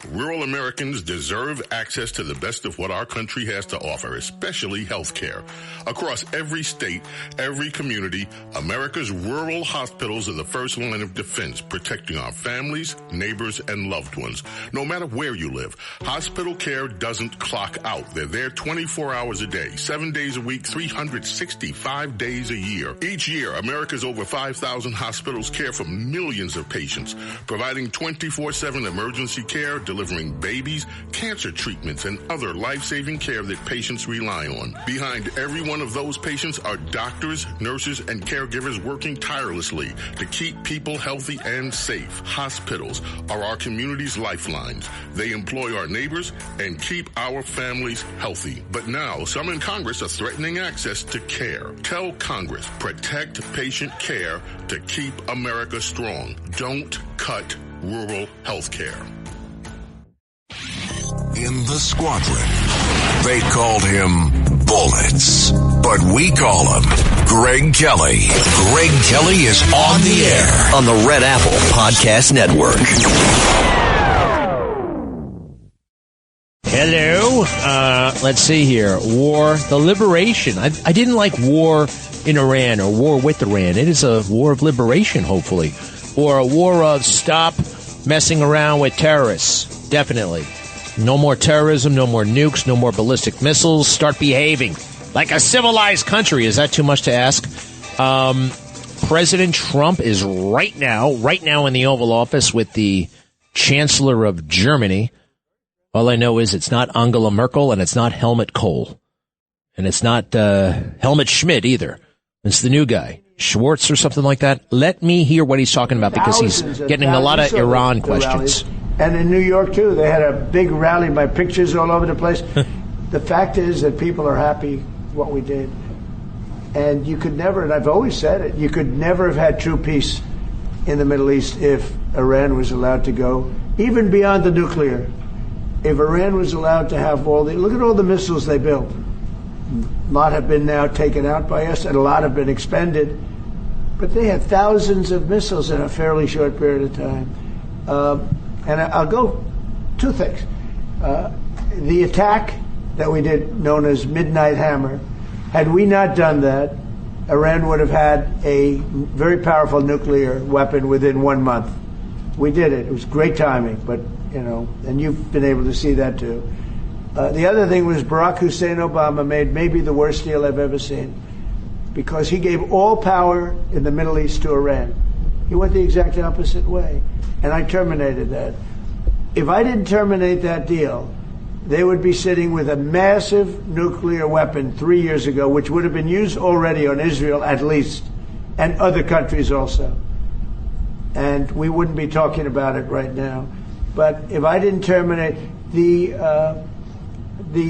Rural Americans deserve access to the best of what our country has to offer, especially health care. Across every state, every community, America's rural hospitals are the first line of defense, protecting our families, neighbors, and loved ones. No matter where you live, hospital care doesn't clock out. They're there 24 hours a day, 7 days a week, 365 days a year. Each year, America's over 5,000 hospitals care for millions of patients, providing 24/7 emergency care, delivering babies, cancer treatments, and other life-saving care that patients rely on. Behind every one of those patients are doctors, nurses, and caregivers working tirelessly to keep people healthy and safe. Hospitals are our community's lifelines. They employ our neighbors and keep our families healthy. But now, some in Congress are threatening access to care. Tell Congress, protect patient care to keep America strong. Don't cut rural health care. In the squadron, they called him Bullets, but we call him Greg Kelly. Greg Kelly is on the air on the Red Apple Podcast Network. Hello. Let's see here. War, the liberation. I didn't like war in Iran or war with Iran. It is a war of liberation, hopefully, or a war of stop messing around with terrorists. Definitely. No more terrorism, no more nukes, no more ballistic missiles. Start behaving like a civilized country. Is that too much to ask? President Trump is right now in the Oval Office with the Chancellor of Germany. All I know is it's not Angela Merkel and it's not Helmut Kohl. And it's not Helmut Schmidt either. It's the new guy, Schwartz or something like that. Let me hear what he's talking about because he's getting a lot of Iran questions. And in New York, too, they had a big rally, my pictures all over the place. The fact is that people are happy what we did. And you could never, and I've always said it, you could never have had true peace in the Middle East if Iran was allowed to go, even beyond the nuclear. If Iran was allowed to have look at all the missiles they built. A lot have been now taken out by us, and a lot have been expended. But they had thousands of missiles in a fairly short period of time. And I'll go two things. The attack that we did, known as Midnight Hammer, had we not done that, Iran would have had a very powerful nuclear weapon within 1 month. We did it. It was great timing, but, and you've been able to see that too. The other thing was Barack Hussein Obama made maybe the worst deal I've ever seen, because he gave all power in the Middle East to Iran. He went the exact opposite way. And I terminated that. If I didn't terminate that deal, they would be sitting with a massive nuclear weapon 3 years ago, which would have been used already on Israel at least, and other countries also. And we wouldn't be talking about it right now. But if I didn't terminate the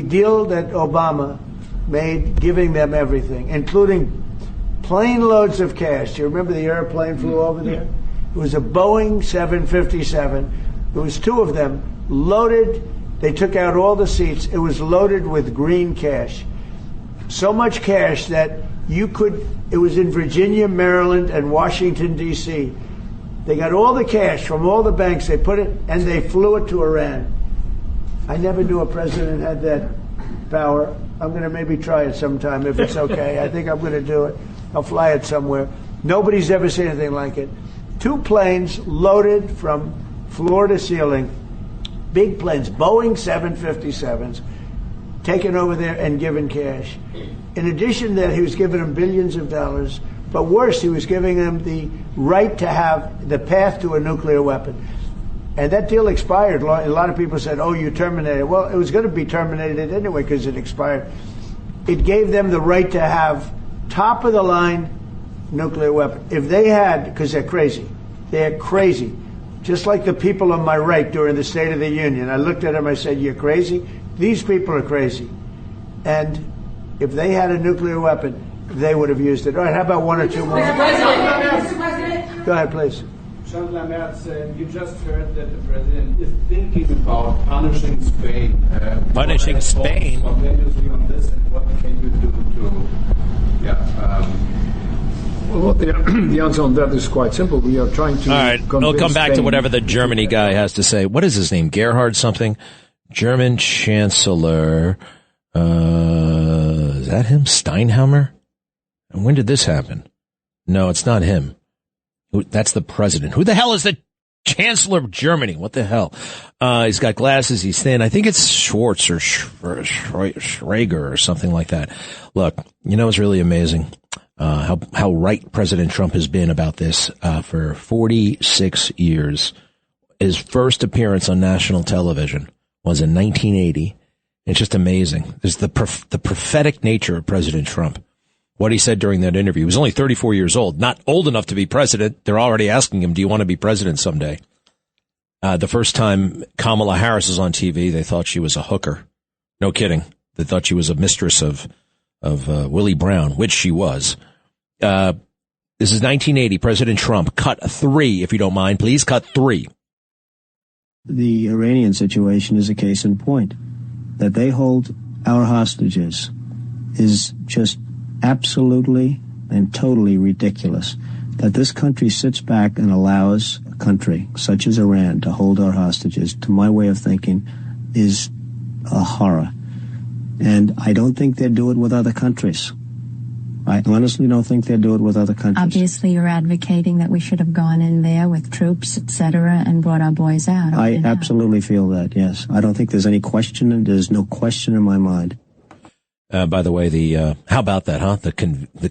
deal that Obama made, giving them everything, including plane loads of cash. Do you remember the airplane flew over there? It was a Boeing 757. There was two of them, loaded. They took out all the seats. It was loaded with green cash. So much cash that it was in Virginia, Maryland, and Washington, D.C. They got all the cash from all the banks. They put it, and they flew it to Iran. I never knew a president had that power. I'm going to maybe try it sometime if it's okay. I think I'm going to do it. I'll fly it somewhere. Nobody's ever seen anything like it. 2 planes loaded from floor to ceiling, big planes, Boeing 757s, taken over there and given cash. In addition to that, he was giving them billions of dollars. But worse, he was giving them the right to have the path to a nuclear weapon. And that deal expired. A lot of people said, oh, you terminated it. Well, it was going to be terminated anyway because it expired. It gave them the right to have top-of-the-line nuclear weapon. If they had, because they're crazy, just like the people on my right during the State of the Union. I looked at them, I said, you're crazy? These people are crazy. And if they had a nuclear weapon, they would have used it. All right, how about 1 or 2 more? Mr. President. Go ahead, please. Chandler Merz, you just heard that the president is thinking about punishing Spain. Punishing Spain? Spontaneously on this, and what can you do to Well, the answer on that is quite simple. We are trying to. All right, we'll come back to whatever the Germany guy has to say. What is his name? Gerhard something? German Chancellor. Is that him? Steinheimer? And when did this happen? No, it's not him. That's the president. Who the hell is the Chancellor of Germany? What the hell? He's got glasses. He's thin. I think it's Schwartz or Schrager or something like that. Look, you know, it's really amazing. How right President Trump has been about this, for 46 years. His first appearance on national television was in 1980. It's just amazing. There's the prophetic nature of President Trump. What he said during that interview. He was only 34 years old, not old enough to be president. They're already asking him, do you want to be president someday? The first time Kamala Harris was on TV, they thought she was a hooker. No kidding. They thought she was a mistress of Willie Brown, which she was. This is 1980. President Trump. Cut 3, if you don't mind. Please cut 3. The Iranian situation is a case in point. That they hold our hostages is just absolutely and totally ridiculous. That this country sits back and allows a country such as Iran to hold our hostages, to my way of thinking, is a horror. And I don't think they'd do it with other countries. I honestly don't think they'd do it with other countries. Obviously, you're advocating that we should have gone in there with troops, etc., and brought our boys out. I absolutely feel that, yes. I don't think there's any question, and there's no question in my mind. By the way, how about that, huh? The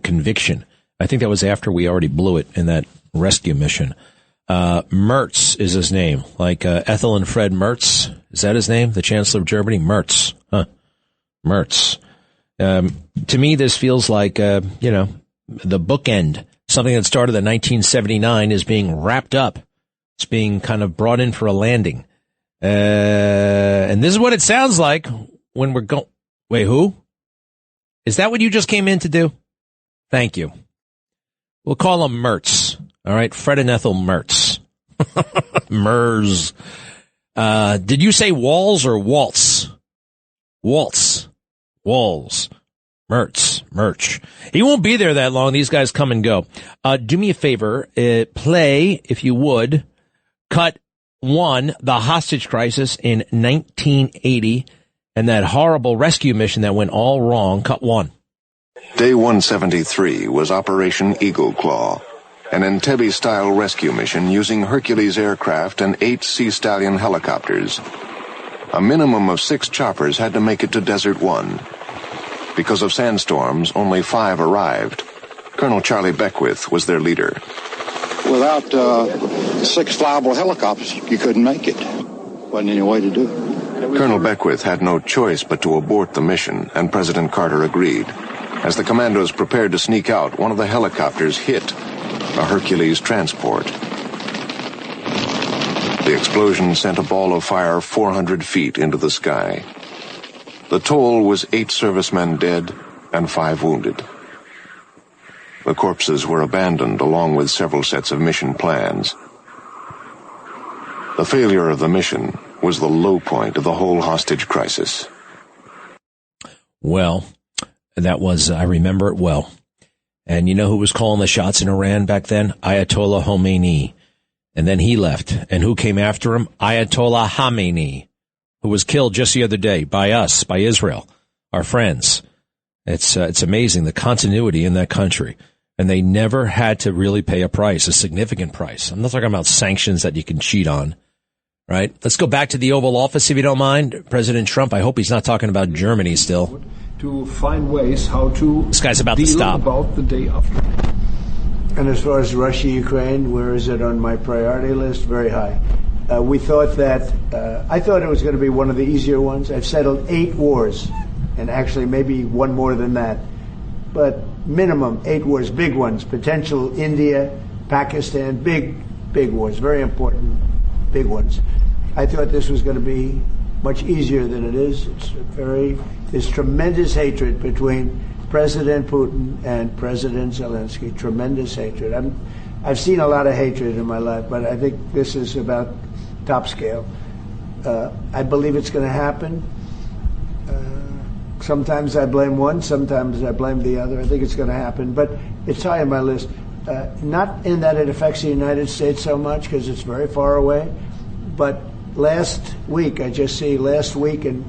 conviction. I think that was after we already blew it in that rescue mission. Merz is his name, like Ethel and Fred Merz. Is that his name? The Chancellor of Germany? Merz. Huh. Merz. To me, this feels like, the bookend. Something that started in 1979 is being wrapped up. It's being kind of brought in for a landing. And this is what it sounds like when we're going. Wait, who? Is that what you just came in to do? Thank you. We'll call him Merz. All right, Fred and Ethel Merz. Merz. Did you say Walls or Waltz? Waltz. Walls. Merch. He won't be there that long. These guys come and go. Do me a favor. Play, if you would, cut 1, the hostage crisis in 1980, and that horrible rescue mission that went all wrong. Cut 1. Day 173 was Operation Eagle Claw, an Entebbe-style rescue mission using Hercules aircraft and 8 Sea Stallion helicopters. A minimum of 6 choppers had to make it to Desert 1. Because of sandstorms, only 5 arrived. Colonel Charlie Beckwith was their leader. Without 6 flyable helicopters, you couldn't make it. Wasn't any way to do it. Colonel Beckwith had no choice but to abort the mission, and President Carter agreed. As the commandos prepared to sneak out, one of the helicopters hit a Hercules transport. The explosion sent a ball of fire 400 feet into the sky. The toll was 8 servicemen dead and 5 wounded. The corpses were abandoned along with several sets of mission plans. The failure of the mission was the low point of the whole hostage crisis. Well, that was, I remember it well. And you know who was calling the shots in Iran back then? Ayatollah Khomeini. And then he left. And who came after him? Ayatollah Khamenei, who was killed just the other day by us, by Israel, our friends. It's amazing, the continuity in that country. And they never had to really pay a price, a significant price. I'm not talking about sanctions that you can cheat on, right? Let's go back to the Oval Office, if you don't mind. President Trump, I hope he's not talking about Germany still. To find ways how to this guy's about to stop. About the day after. And as far as Russia, Ukraine, where is it on my priority list? Very high. We thought that, I thought it was going to be one of the easier ones. I've settled 8 wars, and actually maybe one more than that. But minimum 8 wars, big ones, potential India, Pakistan, big wars, very important, big ones. I thought this was going to be much easier than it is. There's tremendous hatred between President Putin and President Zelensky, tremendous hatred. I've seen a lot of hatred in my life, but I think this is about top scale. I believe it's going to happen. Sometimes I blame one, sometimes I blame the other. I think it's going to happen, but it's high on my list. not in that it affects the United States so much because it's very far away, but last week and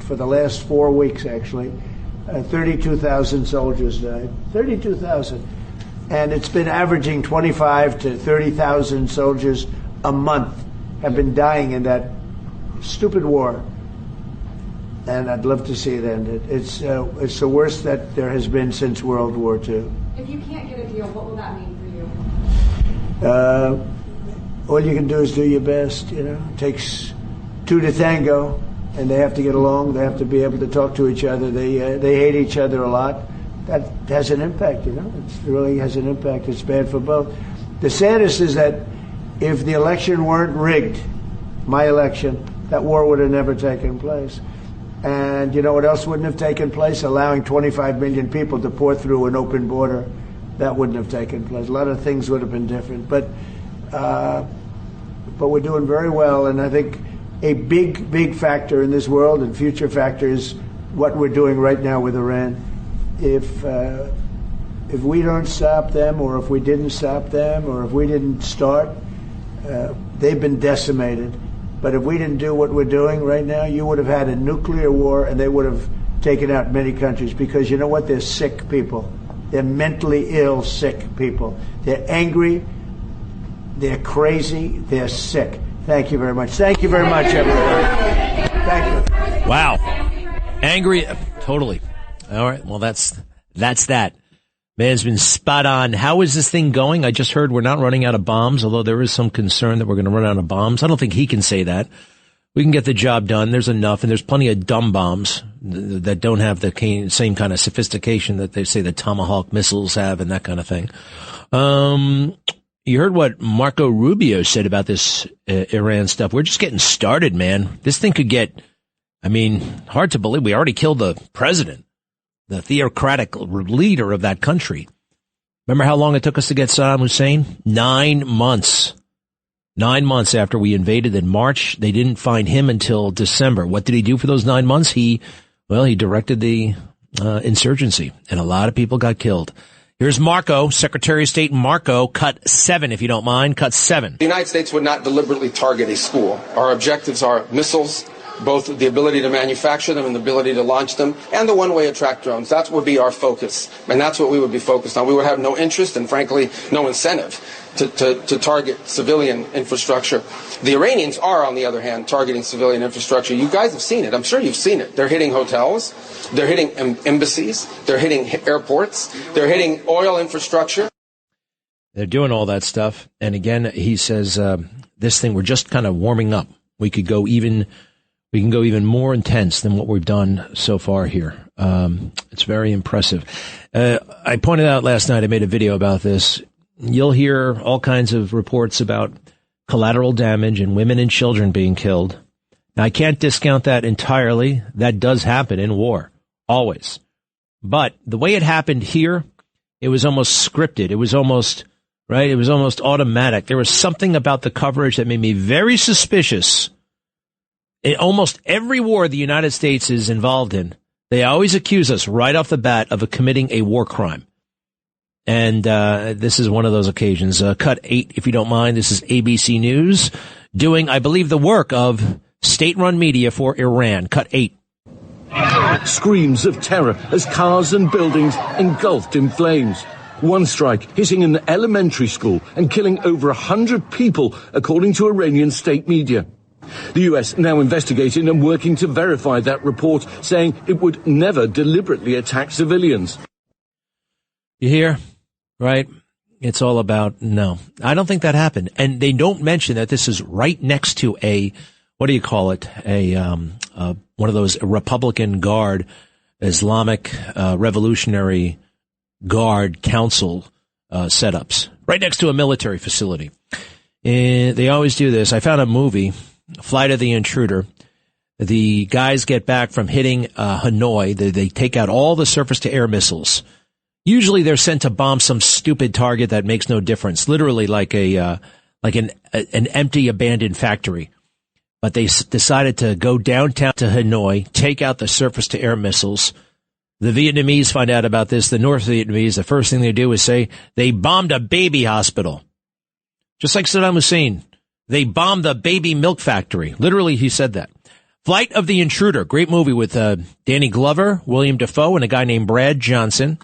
for the last 4 weeks actually, 32,000 soldiers died. 32,000. And it's been averaging 25 to 30,000 soldiers a month have been dying in that stupid war. And I'd love to see it ended. It's the worst that there has been since World War II. If you can't get a deal, what will that mean for you? All you can do is do your best. It takes two to tango, and they have to get along. They have to be able to talk to each other. They hate each other a lot. That has an impact. It really has an impact. It's bad for both. The saddest is that if the election weren't rigged, my election, that war would have never taken place. And you know what else wouldn't have taken place? Allowing 25 million people to pour through an open border. That wouldn't have taken place. A lot of things would have been different. But we're doing very well. And I think a big factor in this world and future factor is what we're doing right now with Iran. If we don't stop them, or if we didn't stop them, or if we didn't start, they've been decimated. But if we didn't do what we're doing right now, you would have had a nuclear war, and they would have taken out many countries. Because you know what? They're sick people. They're mentally ill, sick people. They're angry. They're crazy. They're sick. Thank you very much. Thank you very much, everybody. Thank you. Wow. Angry. Totally. All right. Well, that's that. Man's been spot on. How is this thing going? I just heard we're not running out of bombs, although there is some concern that we're going to run out of bombs. I don't think he can say that. We can get the job done. There's enough, and there's plenty of dumb bombs that don't have the same kind of sophistication that they say the Tomahawk missiles have and that kind of thing. You heard what Marco Rubio said about this Iran stuff. We're just getting started, man. This thing could get, hard to believe. We already killed the president, the theocratic leader of that country. Remember how long it took us to get Saddam Hussein? 9 months. 9 months after we invaded in March. They didn't find him until December. What did he do for those 9 months? He directed the insurgency, and a lot of people got killed. Here's Marco, Secretary of State Marco, cut 7, if you don't mind, cut 7. The United States would not deliberately target a school. Our objectives are missiles, both the ability to manufacture them and the ability to launch them, and the one-way attract drones. That would be our focus, and that's what we would be focused on. We would have no interest and, frankly, no incentive to target civilian infrastructure. The Iranians are, on the other hand, targeting civilian infrastructure. You guys have seen it. I'm sure you've seen it. They're hitting hotels. They're hitting embassies. They're hitting airports. They're hitting oil infrastructure. They're doing all that stuff. And again, he says, this thing, we're just kind of warming up. We can go even more intense than what we've done so far here. It's very impressive. I pointed out last night, I made a video about this. You'll hear all kinds of reports about collateral damage and women and children being killed. Now, I can't discount that entirely. That does happen in war, always. But the way it happened here, it was almost scripted. It was almost, right? It was almost automatic. There was something about the coverage that made me very suspicious. In almost every war the United States is involved in, they always accuse us right off the bat of committing a war crime. And this is one of those occasions. Cut 8, if you don't mind. This is ABC News doing, I believe, the work of state-run media for Iran. Cut 8. Screams of terror as cars and buildings engulfed in flames. One strike hitting an elementary school and killing over 100 people, according to Iranian state media. The U.S. now investigating and working to verify that report, saying it would never deliberately attack civilians. You hear? Right? It's all about, no. I don't think that happened. And they don't mention that this is right next to a, what do you call it? One of those Republican Guard, Islamic Revolutionary Guard Council setups. Right next to a military facility. And they always do this. I found a movie, Flight of the Intruder. The guys get back from hitting Hanoi. They take out all the surface-to-air missiles. Usually they're sent to bomb some stupid target that makes no difference, literally like an empty, abandoned factory. But they decided to go downtown to Hanoi, take out the surface-to-air missiles, The Vietnamese find out about this. The North Vietnamese, the first thing they do is say they bombed a baby hospital. Just like Saddam Hussein. They bombed the baby milk factory. Literally, he said that. Flight of the Intruder. Great movie with Danny Glover, William Dafoe, and a guy named Brad Johnson.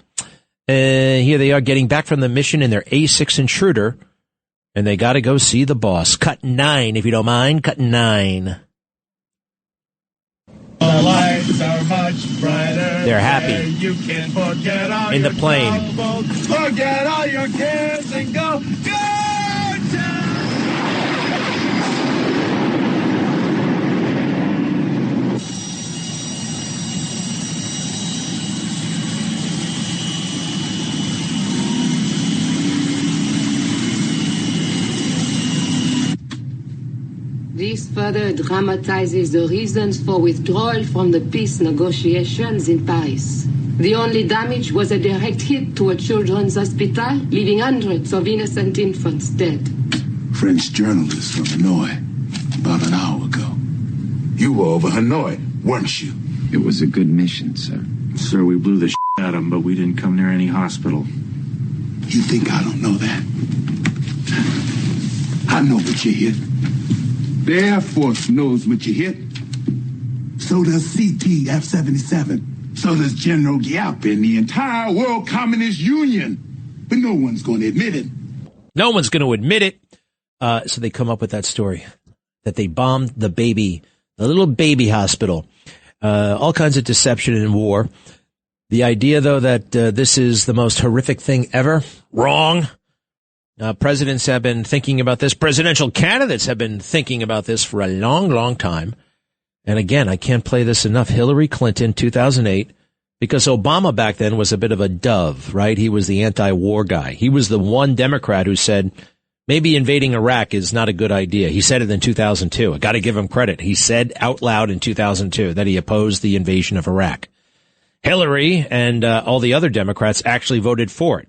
Here they are getting back from the mission in their A6 Intruder. And they got to go see the boss. Cut 9, if you don't mind. Cut 9. The lights are much brighter. They're happy. You can forget all in the plane. Forget all your cares and go. This further dramatizes the reasons for withdrawal from the peace negotiations in Paris. The only damage was a direct hit to a children's hospital, leaving hundreds of innocent infants dead. French journalist from Hanoi, about an hour ago. You were over Hanoi, weren't you? It was a good mission, sir. Sir, we blew the out of them, but we didn't come near any hospital. You think I don't know that? I know what you hit. The Air Force knows what you hit. So does CT F-77. So does General Giap and the entire World Communist Union. But no one's going to admit it. No one's going to admit it. So they come up with that story that they bombed the little baby hospital. All kinds of deception in war. The idea, though, that this is the most horrific thing ever, wrong. Presidents have been thinking about this. Presidential candidates have been thinking about this for a long, long time. And again, I can't play this enough. Hillary Clinton, 2008, because Obama back then was a bit of a dove, right? He was the anti-war guy. He was the one Democrat who said maybe invading Iraq is not a good idea. He said it in 2002. I got to give him credit. He said out loud in 2002 that he opposed the invasion of Iraq. Hillary and all the other Democrats actually voted for it,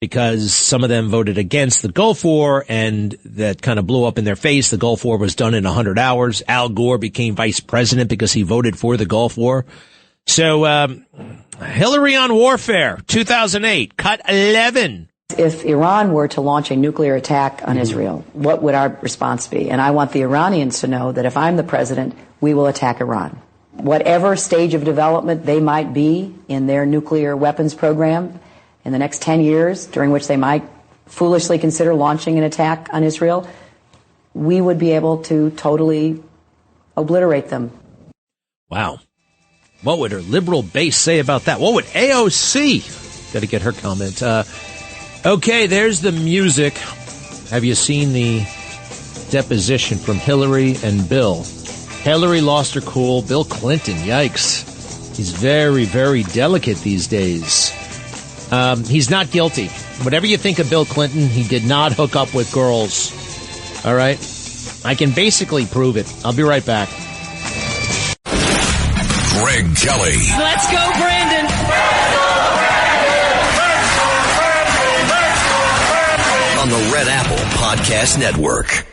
because some of them voted against the Gulf War, and that kind of blew up in their face. The Gulf War was done in 100 hours. Al Gore became vice president because he voted for the Gulf War. So Hillary on warfare, 2008, cut 11. If Iran were to launch a nuclear attack on Israel, what would our response be? And I want the Iranians to know that if I'm the president, we will attack Iran. Whatever stage of development they might be in their nuclear weapons program in the next 10 years, during which they might foolishly consider launching an attack on Israel, we would be able to totally obliterate them. Wow. What would her liberal base say about that? What would AOC? Got to get her comment. Okay, there's the music. Have you seen the deposition from Hillary and Bill? Hillary lost her cool. Bill Clinton, yikes. He's very, very delicate these days. He's not guilty. Whatever you think of Bill Clinton, he did not hook up with girls. All right? I can basically prove it. I'll be right back. Greg Kelly. Let's go, Brandon. On the Red Apple Podcast Network.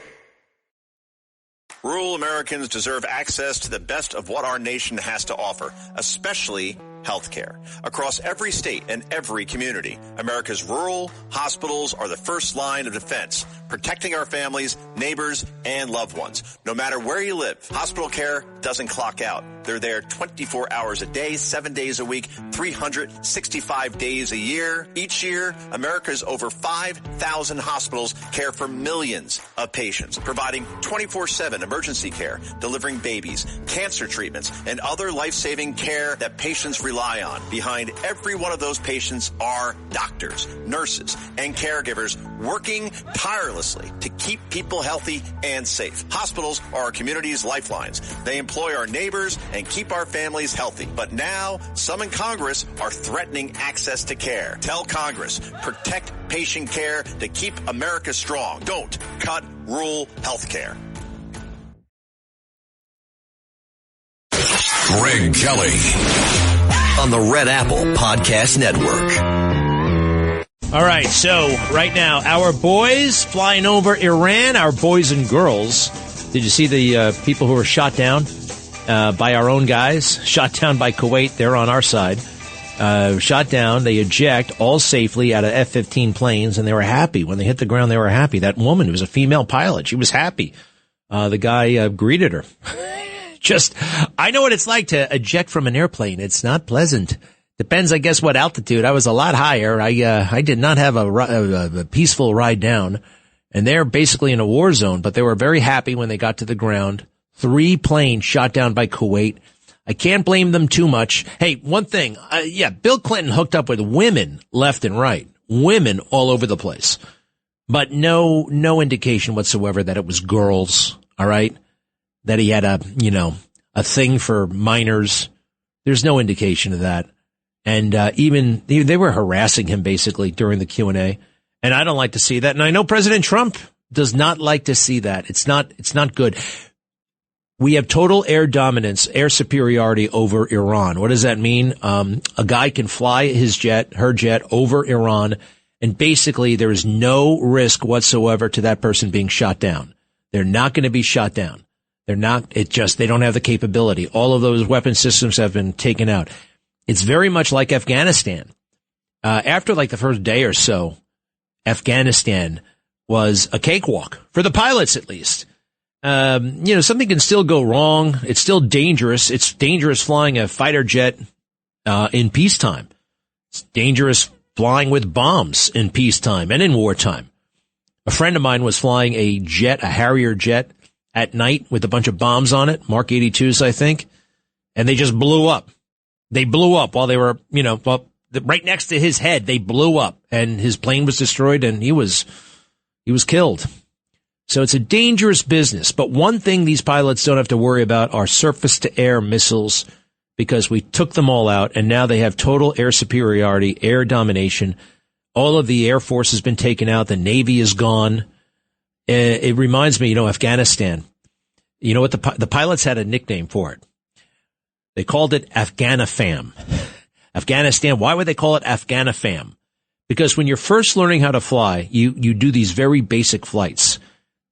Rural Americans deserve access to the best of what our nation has to offer, especially healthcare. Across every state and every community, America's rural hospitals are the first line of defense, protecting our families, neighbors, and loved ones. No matter where you live, hospital care doesn't clock out. They're there 24 hours a day, 7 days a week, 365 days a year. Each year, America's over 5,000 hospitals care for millions of patients, providing 24/7 emergency care, delivering babies, cancer treatments, and other life-saving care that patients rely on. Behind every one of those patients are doctors, nurses, and caregivers working tirelessly to keep people healthy and safe. Hospitals are our community's lifelines. They employ our neighbors and keep our families healthy. But now, some in Congress are threatening access to care. Tell Congress, protect patient care to keep America strong. Don't cut rural health care. Greg Kelly. On the Red Apple Podcast Network. All right, so right now, our boys flying over Iran, our boys and girls. Did you see the people who were shot down by our own guys? Shot down by Kuwait. They're on our side. shot down. They eject all safely out of F-15 planes, and they were happy. When they hit the ground, they were happy. That woman, who was a female pilot, she was happy. The guy greeted her. I know what it's like to eject from an airplane. It's not pleasant. Depends, I guess, what altitude. I was a lot higher. I did not have a peaceful ride down. And they're basically in a war zone, but they were very happy when they got to the ground. 3 planes shot down by Kuwait. I can't blame them too much. Hey, one thing. Bill Clinton hooked up with women left and right. Women all over the place. But no indication whatsoever that it was girls. All right. That he had a thing for minors. There's no indication of that. And, even they were harassing him basically during the Q&A. And I don't like to see that. And I know President Trump does not like to see that. It's not good. We have total air dominance, air superiority over Iran. What does that mean? A guy can fly her jet over Iran, and basically there is no risk whatsoever to that person being shot down. They're not going to be shot down. They don't have the capability. All of those weapon systems have been taken out. It's very much like Afghanistan. After like the first day or so, Afghanistan was a cakewalk for the pilots, at least. Something can still go wrong. It's still dangerous. It's dangerous flying a fighter jet, in peacetime. It's dangerous flying with bombs in peacetime and in wartime. A friend of mine was flying a Harrier jet at night with a bunch of bombs on it, Mark 82s, I think. And they just blew up. They blew up while they were, right next to his head. They blew up and his plane was destroyed and he was killed. So it's a dangerous business. But one thing these pilots don't have to worry about are surface-to-air missiles, because we took them all out, and now they have total air superiority, air domination. All of the Air Force has been taken out. The Navy is gone. It reminds me, Afghanistan. You know what? The pilots had a nickname for it. They called it Afghanifam. Afghanistan. Why would they call it Afghanifam? Because when you're first learning how to fly, you do these very basic flights.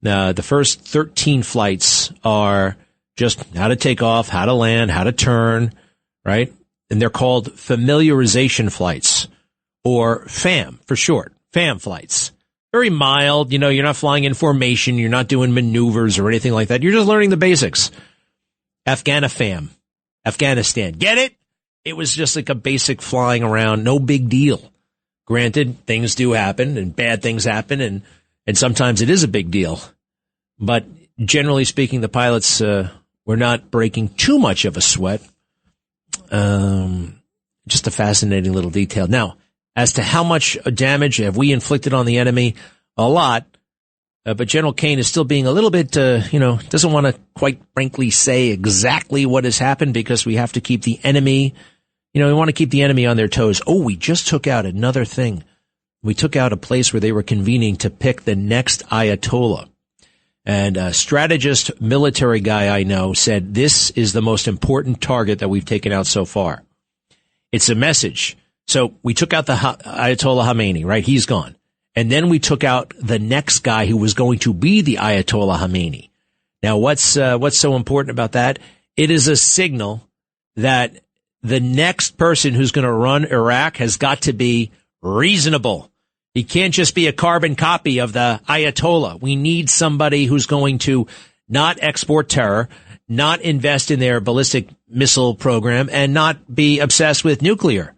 The first 13 flights are just how to take off, how to land, how to turn, right? And they're called familiarization flights, or FAM for short, FAM flights. Very mild, you're not flying in formation, you're not doing maneuvers or anything like that. You're just learning the basics. Afghanifam, Afghanistan. Get it? It was just like a basic flying around, no big deal. Granted, things do happen and bad things happen, and sometimes it is a big deal. But generally speaking, the pilots were not breaking too much of a sweat. Just a fascinating little detail. Now, as to how much damage have we inflicted on the enemy? A lot. But General Kane is still being a little bit, doesn't want to quite frankly say exactly what has happened, because we have to keep the enemy, we want to keep the enemy on their toes. Oh, we just took out another thing. We took out a place where they were convening to pick the next Ayatollah. And a strategist, military guy I know said this is the most important target that we've taken out so far. It's a message. So we took out the Ayatollah Khamenei, right? He's gone. And then we took out the next guy who was going to be the Ayatollah Khamenei. Now, what's so important about that? It is a signal that the next person who's going to run Iraq has got to be reasonable. He can't just be a carbon copy of the Ayatollah. We need somebody who's going to not export terror, not invest in their ballistic missile program, and not be obsessed with nuclear.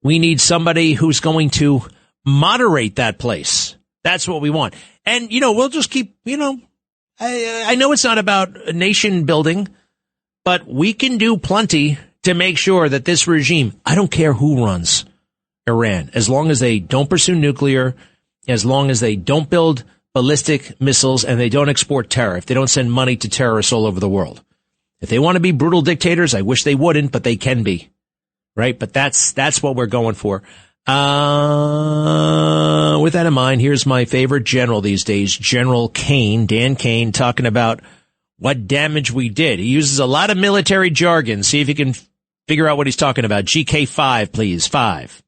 We need somebody who's going to moderate that place. That's what we want. And, we'll just keep, I know it's not about nation building, but we can do plenty to make sure that this regime, I don't care who runs Iran, as long as they don't pursue nuclear, as long as they don't build ballistic missiles and they don't export terror, if they don't send money to terrorists all over the world. If they want to be brutal dictators, I wish they wouldn't, but they can be. Right? But that's what we're going for. With that in mind, here's my favorite general these days, General Kane, Dan Kane, talking about what damage we did. He uses a lot of military jargon. See if you can figure out what he's talking about. GK5, please. 5.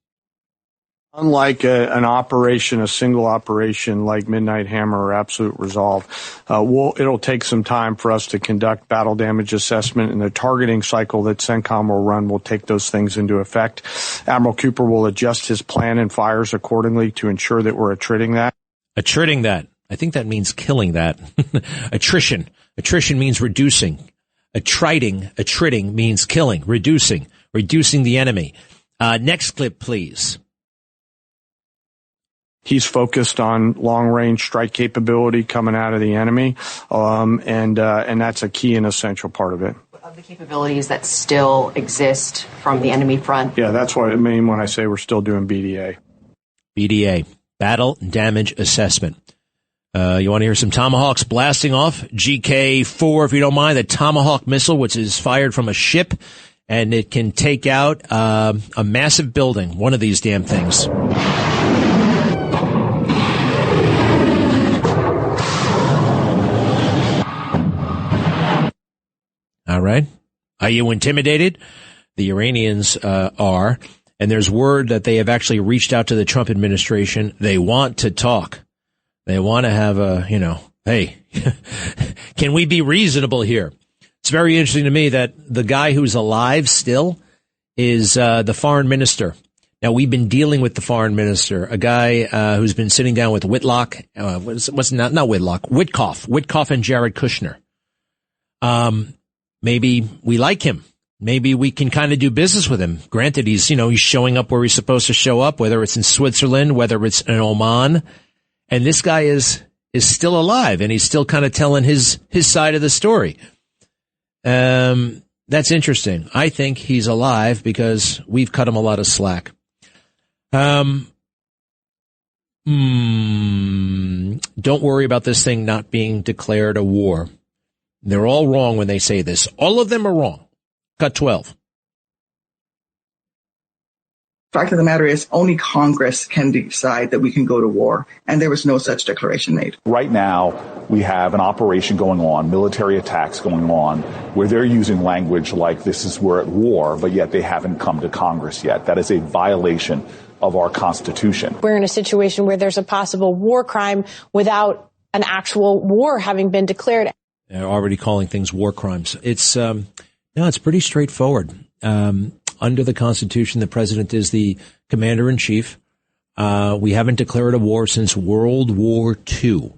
Unlike a single operation like Midnight Hammer or Absolute Resolve, it'll take some time for us to conduct battle damage assessment, and the targeting cycle that CENTCOM will run will take those things into effect. Admiral Cooper will adjust his plan and fires accordingly to ensure that we're attriting that. Attriting that. I think that means killing that. Attrition. Attrition means reducing. Attriting means killing, reducing the enemy. Next clip, please. He's focused on long-range strike capability coming out of the enemy, and that's a key and essential part of it. Of the capabilities that still exist from the enemy front. Yeah, that's what I mean when I say we're still doing BDA. BDA, Battle Damage Assessment. You want to hear some Tomahawks blasting off? GK-4, if you don't mind, the Tomahawk missile, which is fired from a ship, and it can take out a massive building, one of these damn things. All right. Are you intimidated? The Iranians are. And there's word that they have actually reached out to the Trump administration. They want to talk. They want to have hey, can we be reasonable here? It's very interesting to me that the guy who's alive still is the foreign minister. Now, we've been dealing with the foreign minister, a guy who's been sitting down with Whitlock. Witkoff and Jared Kushner. Maybe we like him. Maybe we can kind of do business with him. Granted, he's showing up where he's supposed to show up, whether it's in Switzerland, whether it's in Oman. And this guy is still alive, and he's still kind of telling his side of the story. That's interesting. I think he's alive because we've cut him a lot of slack. Don't worry about this thing not being declared a war. They're all wrong when they say this. All of them are wrong. Cut 12. Fact of the matter is, only Congress can decide that we can go to war, and there was no such declaration made. Right now, we have an operation going on, military attacks going on, where they're using language like we're at war, but yet they haven't come to Congress yet. That is a violation of our Constitution. We're in a situation where there's a possible war crime without an actual war having been declared. They're already calling things war crimes. It's it's pretty straightforward. Under the Constitution, the president is the commander-in-chief. We haven't declared a war since World War II.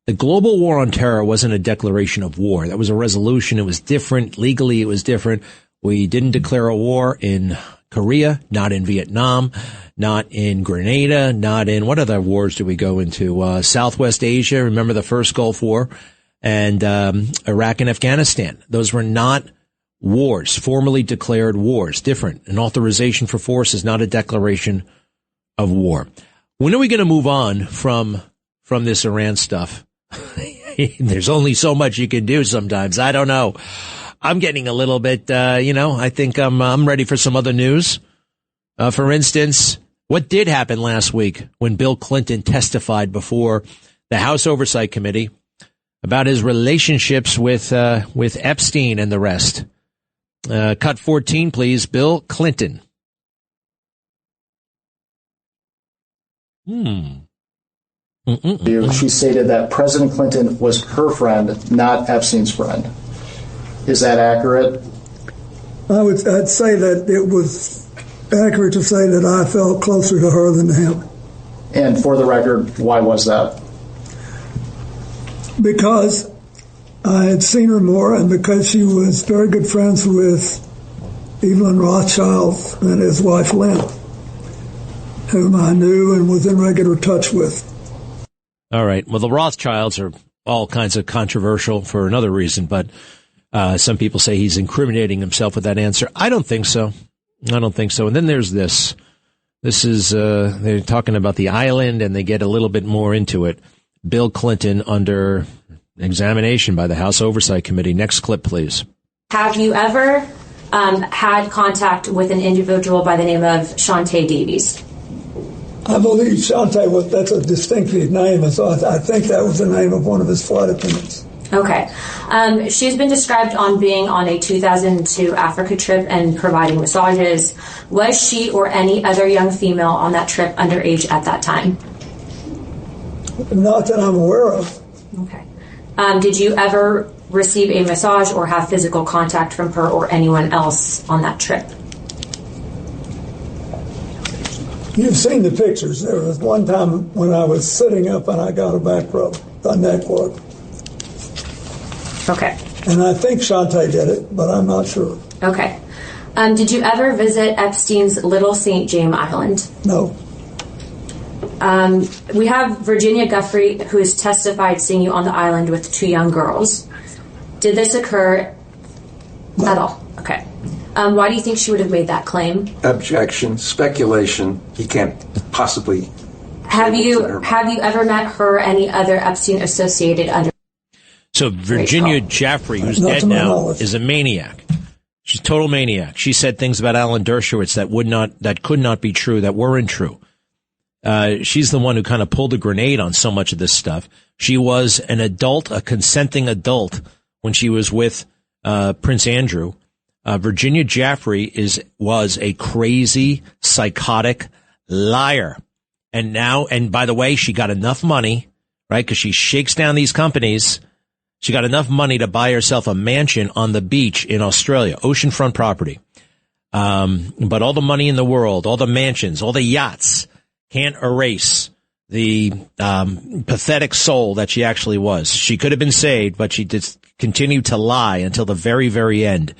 The global war on terror wasn't a declaration of war. That was a resolution. It was different. Legally, it was different. We didn't declare a war in Korea, not in Vietnam, not in Grenada, not in what other wars do we go into? Southwest Asia. Remember the first Gulf War? And Iraq and Afghanistan. Those were not wars, formally declared wars. Different. An authorization for force is not a declaration of war. When are we going to move on from this Iran stuff? There's only so much you can do sometimes. I don't know. I'm getting a little bit, I think I'm ready for some other news. For instance, what did happen last week when Bill Clinton testified before the House Oversight Committee about his relationships with Epstein and the rest. Cut 14, please. Bill Clinton. She stated that President Clinton was her friend, not Epstein's friend. Is that accurate? I'd say that it was accurate to say that I felt closer to her than to him. And for the record, why was that? Because I had seen her more, and because she was very good friends with Evelyn Rothschild and his wife Lynn, whom I knew and was in regular touch with. All right. Well, the Rothschilds are all kinds of controversial for another reason, but some people say he's incriminating himself with that answer. I don't think so. And then there's this. This is, they're talking about the island, and they get a little bit more into it. Bill Clinton under examination by the House Oversight Committee. Next clip, please. Have you ever had contact with an individual by the name of Shante Davies? I believe Shante that's a distinctive name, and so I think that was the name of one of his flight attendants. Okay. She's been described on being on a 2002 Africa trip and providing massages. Was she or any other young female on that trip underage at that time? Not that I'm aware of. Okay. Did you ever receive a massage or have physical contact from her or anyone else on that trip? You've seen the pictures. There was one time when I was sitting up and I got a back rub, a neck rub. Okay. And I think Shantae did it, but I'm not sure. Okay. Did you ever visit Epstein's Little St. James Island? No. We have Virginia Guffey, who has testified seeing you on the island with 2 young girls. Did this occur at all? Okay. Why do you think she would have made that claim? Objection, speculation. He can't possibly. Have you ever met her or any other Epstein associated under? So Virginia Giuffre, who's dead now, is a maniac. She's a total maniac. She said things about Alan Dershowitz that could not be true, that weren't true. She's the one who kind of pulled a grenade on so much of this stuff. She was an adult, a consenting adult, when she was with Prince Andrew. Virginia Giuffre was a crazy, psychotic liar. And by the way, she got enough money, right? Because she shakes down these companies. She got enough money to buy herself a mansion on the beach in Australia, oceanfront property. But all the money in the world, all the mansions, all the yachts can't erase the pathetic soul that she actually was. She could have been saved, but she just continued to lie until the very, very end.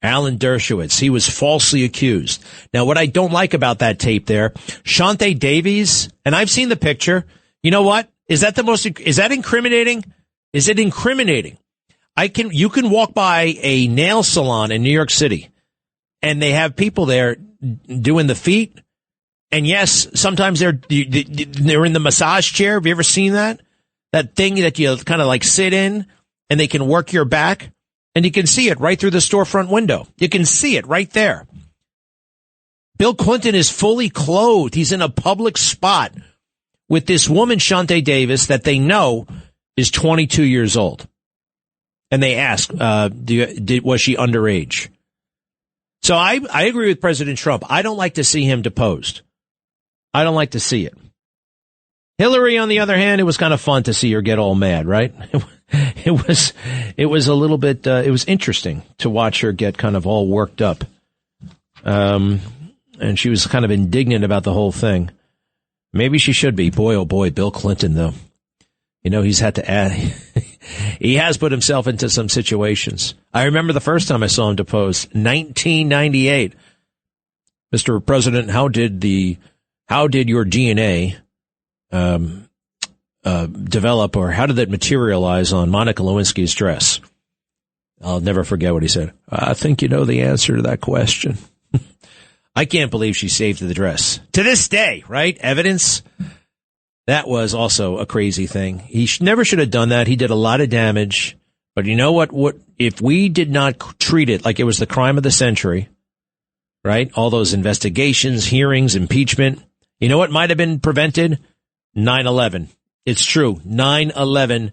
Alan Dershowitz, he was falsely accused. Now, what I don't like about that tape there, Shantae Davies, and I've seen the picture. You know what? Is that incriminating? Is it incriminating? You can walk by a nail salon in New York City and they have people there doing the feet. And yes, sometimes they're in the massage chair. Have you ever seen that? That thing that you kind of like sit in and they can work your back and you can see it right through the storefront window. You can see it right there. Bill Clinton is fully clothed. He's in a public spot with this woman, Shantae Davis, that they know is 22 years old. And they ask, was she underage? So I agree with President Trump. I don't like to see him deposed. I don't like to see it. Hillary, on the other hand, it was kind of fun to see her get all mad, right? It was a little bit, it was interesting to watch her get kind of all worked up. And she was kind of indignant about the whole thing. Maybe she should be. Boy, oh boy, Bill Clinton, though. You know, he's had to add, he has put himself into some situations. I remember the first time I saw him deposed, 1998. Mr. President, how did your DNA develop, or how did that materialize on Monica Lewinsky's dress? I'll never forget what he said. I think you know the answer to that question. I can't believe she saved the dress. To this day, right? Evidence. That was also a crazy thing. He never should have done that. He did a lot of damage. But you know what? If we did not treat it like it was the crime of the century, right? All those investigations, hearings, impeachment. You know what might have been prevented? 9/11. It's true. 9/11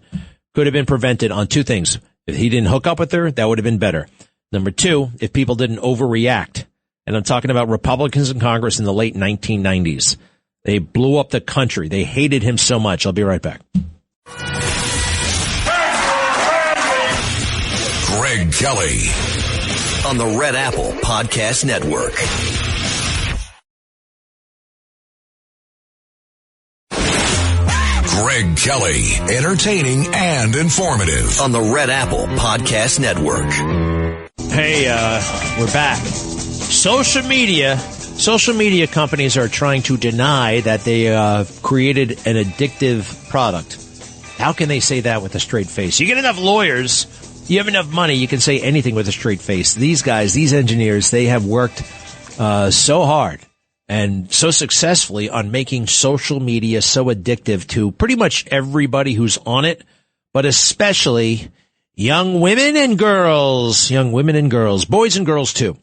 could have been prevented on 2 things. If he didn't hook up with her, that would have been better. Number 2, if people didn't overreact. And I'm talking about Republicans in Congress in the late 1990s. They blew up the country. They hated him so much. I'll be right back. Greg Kelly on the Red Apple Podcast Network. Greg Kelly, entertaining and informative on the Red Apple Podcast Network. Hey, we're back. Social media companies are trying to deny that they created an addictive product. How can they say that with a straight face? You get enough lawyers, you have enough money, you can say anything with a straight face. These guys, these engineers, they have worked so hard and so successfully on making social media so addictive to pretty much everybody who's on it, but especially young women and girls, boys and girls too.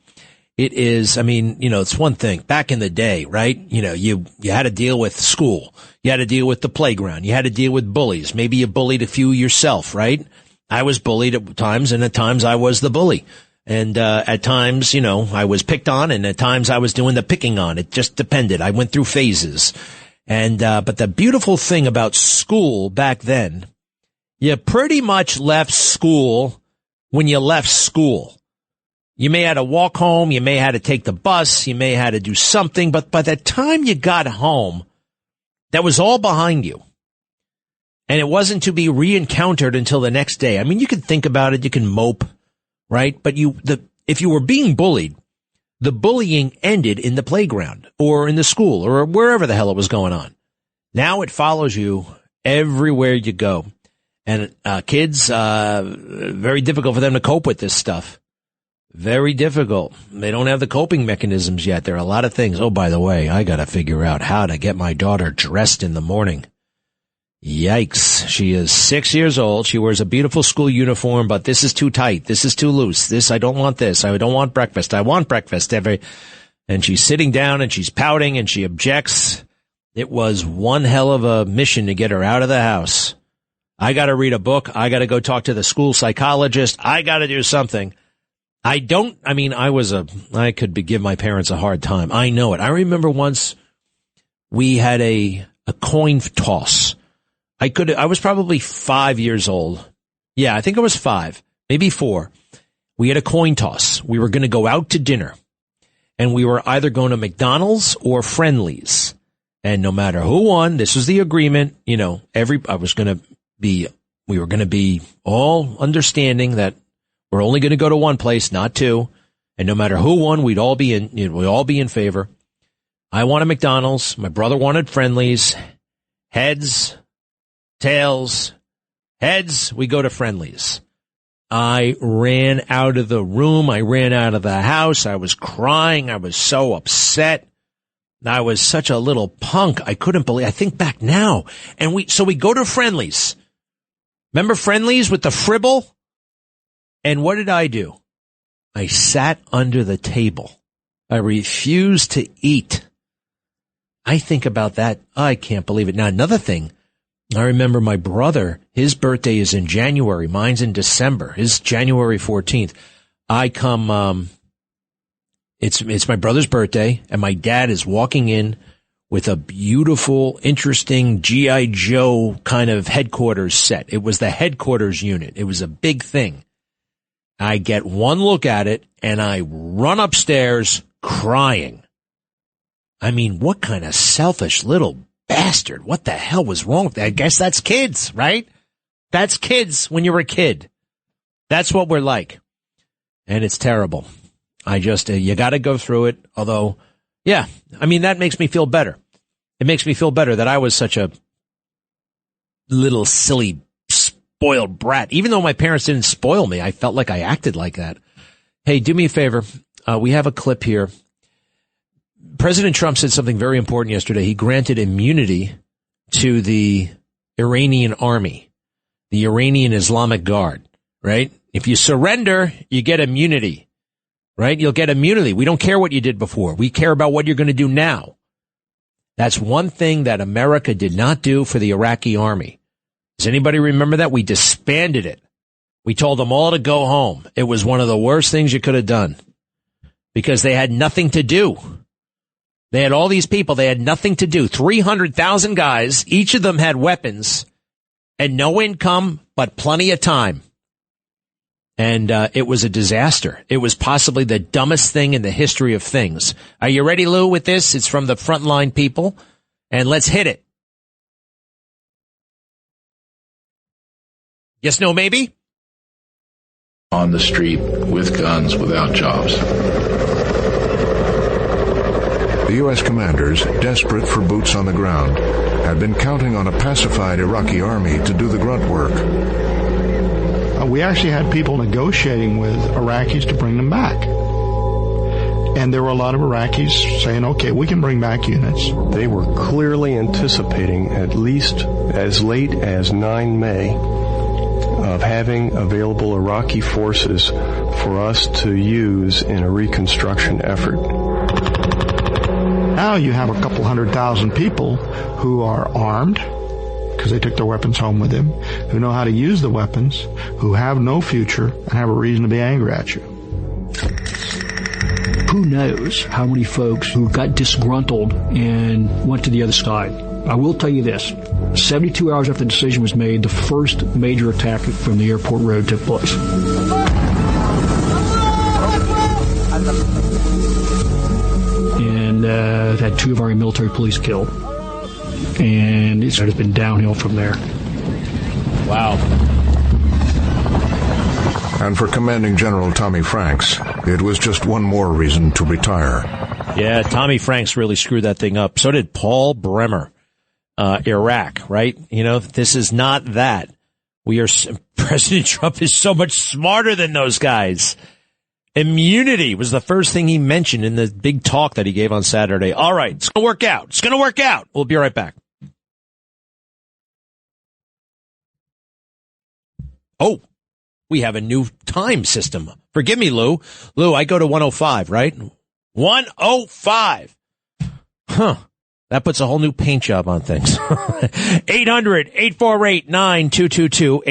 It is, I mean, you know, it's one thing back in the day, right? You know, you had to deal with school. You had to deal with the playground. You had to deal with bullies. Maybe you bullied a few yourself, right? I was bullied at times, and at times I was the bully. And at times, I was picked on, and at times I was doing the picking on. It just depended. I went through phases. And but the beautiful thing about school back then, you pretty much left school when you left school. You may have to walk home, you may have to take the bus, you may have to do something, but by the time you got home, that was all behind you. And it wasn't to be re-encountered until the next day. I mean, you can think about it, you can mope, right? But if you were being bullied, the bullying ended in the playground or in the school or wherever the hell it was going on. Now it follows you everywhere you go. And kids, very difficult for them to cope with this stuff. Very difficult. They don't have the coping mechanisms yet. There are a lot of things. Oh, by the way, I got to figure out how to get my daughter dressed in the morning. Yikes. She is 6 years old. She wears a beautiful school uniform, but this is too tight. This is too loose. I don't want this. I don't want breakfast. I want breakfast and she's sitting down and she's pouting and she objects. It was one hell of a mission to get her out of the house. I got to read a book. I got to go talk to the school psychologist. I got to do something. I could give my parents a hard time. I know it. I remember once we had a coin toss. I was probably 5 years old. Yeah, I think I was 5, maybe 4. We had a coin toss. We were going to go out to dinner and we were either going to McDonald's or Friendly's. And no matter who won, this was the agreement, we were going to be all understanding that we're only going to go to one place, not two. And no matter who won, we'd all be in favor. I wanted McDonald's. My brother wanted Friendly's. Heads, tails, heads, we go to Friendly's. I ran out of the room. I ran out of the house. I was crying. I was so upset. I was such a little punk. I couldn't believe. I think back now. And we go to Friendly's. Remember Friendly's with the fribble? And what did I do? I sat under the table. I refused to eat. I think about that. I can't believe it. Now, another thing. I remember my brother, his birthday is in January. Mine's in December. His January 14th. I come, it's my brother's birthday, and my dad is walking in with a beautiful, interesting G.I. Joe kind of headquarters set. It was the headquarters unit. It was a big thing. I get one look at it, and I run upstairs crying. I mean, what kind of selfish little bastard. What the hell was wrong with that? I guess that's kids, right? That's kids when you're a kid. That's what we're like. And it's terrible. You got to go through it. Although, yeah, I mean, that makes me feel better. It makes me feel better that I was such a little silly, spoiled brat. Even though my parents didn't spoil me, I felt like I acted like that. Hey, do me a favor. We have a clip here. President Trump said something very important yesterday. He granted immunity to the Iranian army, the Iranian Islamic Guard, right? If you surrender, you get immunity, right? You'll get immunity. We don't care what you did before. We care about what you're going to do now. That's one thing that America did not do for the Iraqi army. Does anybody remember that? We disbanded it. We told them all to go home. It was one of the worst things you could have done because they had nothing to do. They had all these people. They had nothing to do. 300,000 guys. Each of them had weapons and no income, but plenty of time. And it was a disaster. It was possibly the dumbest thing in the history of things. Are you ready, Lou, with this? It's from the frontline people. And let's hit it. Yes, no, maybe? On the street with guns without jobs. The U.S. commanders, desperate for boots on the ground, had been counting on a pacified Iraqi army to do the grunt work. We actually had people negotiating with Iraqis to bring them back. And there were a lot of Iraqis saying, okay, we can bring back units. They were clearly anticipating, at least as late as 9 May, of having available Iraqi forces for us to use in a reconstruction effort. Now you have a couple 100,000 people who are armed, because they took their weapons home with them, who know how to use the weapons, who have no future, and have a reason to be angry at you. Who knows how many folks who got disgruntled and went to the other side. I will tell you this. 72 hours after the decision was made, the first major attack from the airport road took place. And had 2 of our military police killed. And it has been downhill from there. Wow. And for Commanding General Tommy Franks, it was just one more reason to retire. Yeah, Tommy Franks really screwed that thing up. So did Paul Bremer. Iraq, right? You know, this is not that. President Trump is so much smarter than those guys. Immunity was the first thing he mentioned in the big talk that he gave on Saturday. All right, it's going to work out. It's going to work out. We'll be right back. Oh, we have a new time system. Forgive me, Lou. Lou, I go to 105, right? 105. Huh. That puts a whole new paint job on things. 800-848-9222.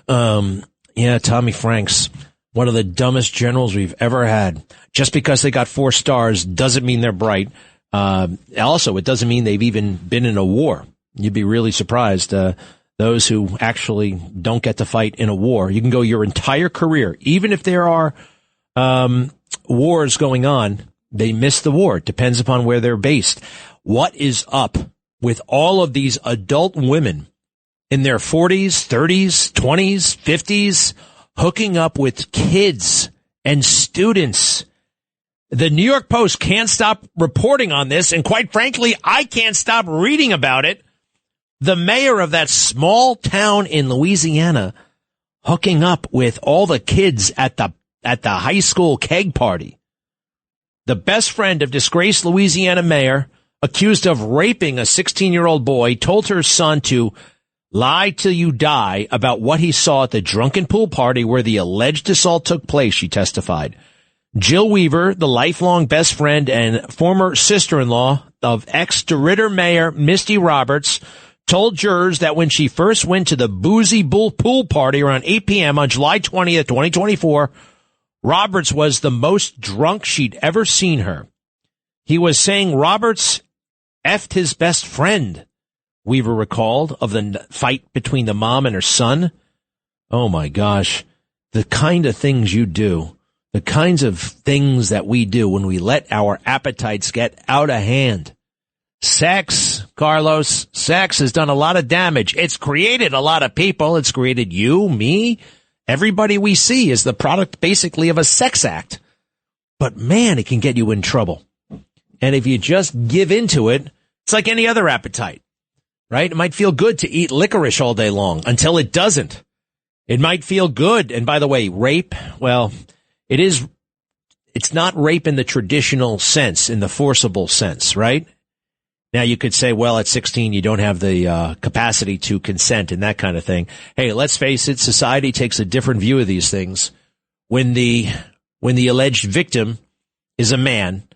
800-848-9222. Yeah, Tommy Franks, one of the dumbest generals we've ever had. Just because they got 4 stars doesn't mean they're bright. Also, it doesn't mean they've even been in a war. You'd be really surprised. Those who actually don't get to fight in a war. You can go your entire career, even if there are wars going on. They miss the war. It depends upon where they're based. What is up with all of these adult women in their 40s, 30s, 20s, 50s, hooking up with kids and students? The New York Post can't stop reporting on this, and quite frankly, I can't stop reading about it. The mayor of that small town in Louisiana hooking up with all the kids at the high school keg party. The best friend of disgraced Louisiana mayor, accused of raping a 16-year-old boy, told her son to lie till you die about what he saw at the drunken pool party where the alleged assault took place, she testified. Jill Weaver, the lifelong best friend and former sister-in-law of ex-DeRidder Mayor Misty Roberts, told jurors that when she first went to the boozy pool party around 8 p.m. on July 20th, 2024, Roberts was the most drunk she'd ever seen her. He was saying Roberts effed his best friend, Weaver recalled, of the fight between the mom and her son. Oh, my gosh. The kind of things you do, the kinds of things that we do when we let our appetites get out of hand. Sex, Carlos, sex has done a lot of damage. It's created a lot of people. It's created you, me. Everybody we see is the product basically of a sex act. But man, it can get you in trouble. And if you just give into it, it's like any other appetite, right? It might feel good to eat licorice all day long until it doesn't. It might feel good. And by the way, rape, well, it's not rape in the traditional sense, in the forcible sense, right? Now, you could say, well, at 16, you don't have the capacity to consent and that kind of thing. Hey, let's face it, society takes a different view of these things. When the alleged victim is a man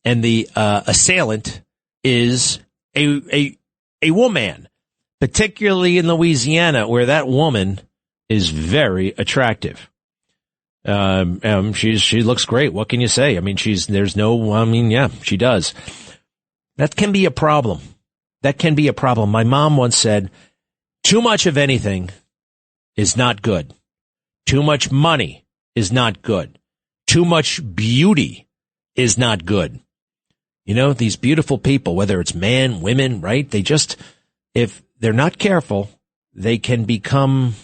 and the assailant is a woman, particularly in Louisiana, where that woman is very attractive. She looks great. What can you say? I mean, she does. That can be a problem. That can be a problem. My mom once said, too much of anything is not good. Too much money is not good. Too much beauty is not good. You know, these beautiful people, whether it's men, women, right? If they're not careful, they can become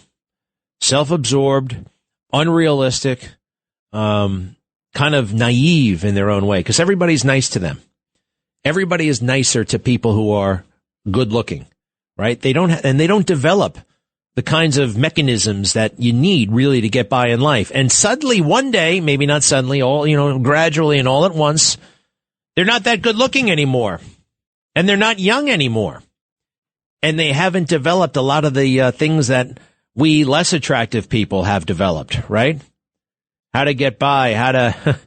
self-absorbed, unrealistic, kind of naive in their own way, because everybody's nice to them. Everybody is nicer to people who are good looking, right? They don't develop the kinds of mechanisms that you need really to get by in life. And suddenly one day, maybe not suddenly, gradually and all at once, they're not that good looking anymore. And they're not young anymore. And they haven't developed a lot of the things that we less attractive people have developed, right? How to get by, how to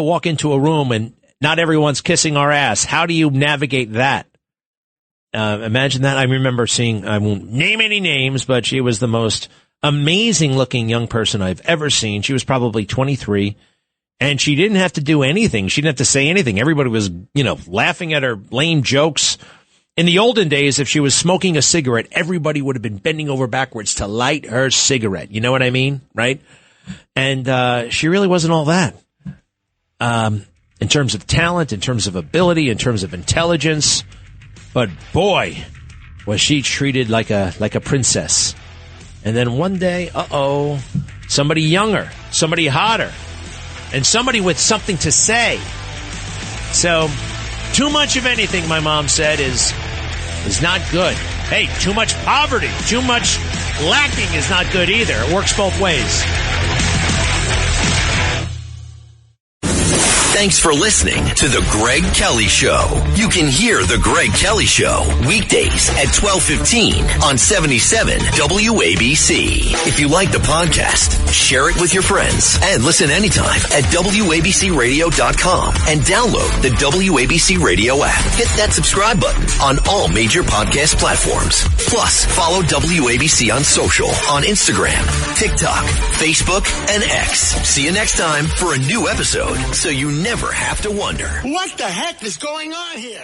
walk into a room and not everyone's kissing our ass. How do you navigate that? Imagine that. I remember seeing, I won't name any names, but she was the most amazing looking young person I've ever seen. She was probably 23. And she didn't have to do anything. She didn't have to say anything. Everybody was, laughing at her lame jokes. In the olden days, if she was smoking a cigarette, everybody would have been bending over backwards to light her cigarette. You know what I mean? Right? And she really wasn't all that. In terms of talent, in terms of ability, in terms of intelligence. But boy, was she treated like a princess. And then one day, somebody younger, somebody hotter, and somebody with something to say. So, too much of anything, my mom said, is not good. Hey, too much poverty, too much lacking is not good either. It works both ways. Thanks for listening to The Greg Kelly Show. You can hear The Greg Kelly Show weekdays at 12:15 on 77 WABC. If you like the podcast, share it with your friends and listen anytime at WABCRadio.com and download the WABC Radio app. Hit that subscribe button on all major podcast platforms. Plus, follow WABC on social on Instagram, TikTok, Facebook, and X. See you next time for a new episode so you never have to wonder. What the heck is going on here?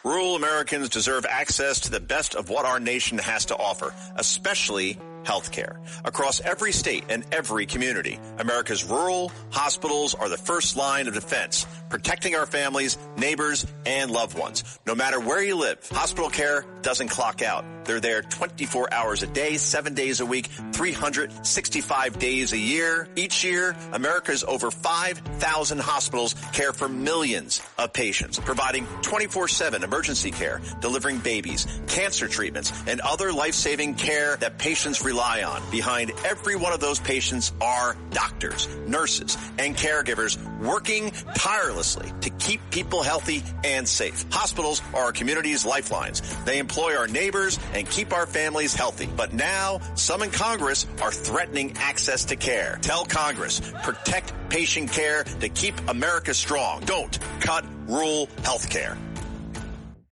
Rural Americans deserve access to the best of what our nation has to offer, especially health care. Across every state and every community, America's rural hospitals are the first line of defense, protecting our families, neighbors, and loved ones. No matter where you live, hospital care doesn't clock out. They're there 24 hours a day, 7 days a week, 365 days a year. Each year, America's over 5,000 hospitals care for millions of patients, providing 24/7 emergency care, delivering babies, cancer treatments, and other life-saving care that patients rely on. Behind every one of those patients are doctors, nurses, and caregivers working tirelessly to keep people healthy and safe. Hospitals are our community's lifelines. They employ our neighbors and keep our families healthy. But now, some in Congress are threatening access to care. Tell Congress, protect patient care to keep America strong. Don't cut rural health care.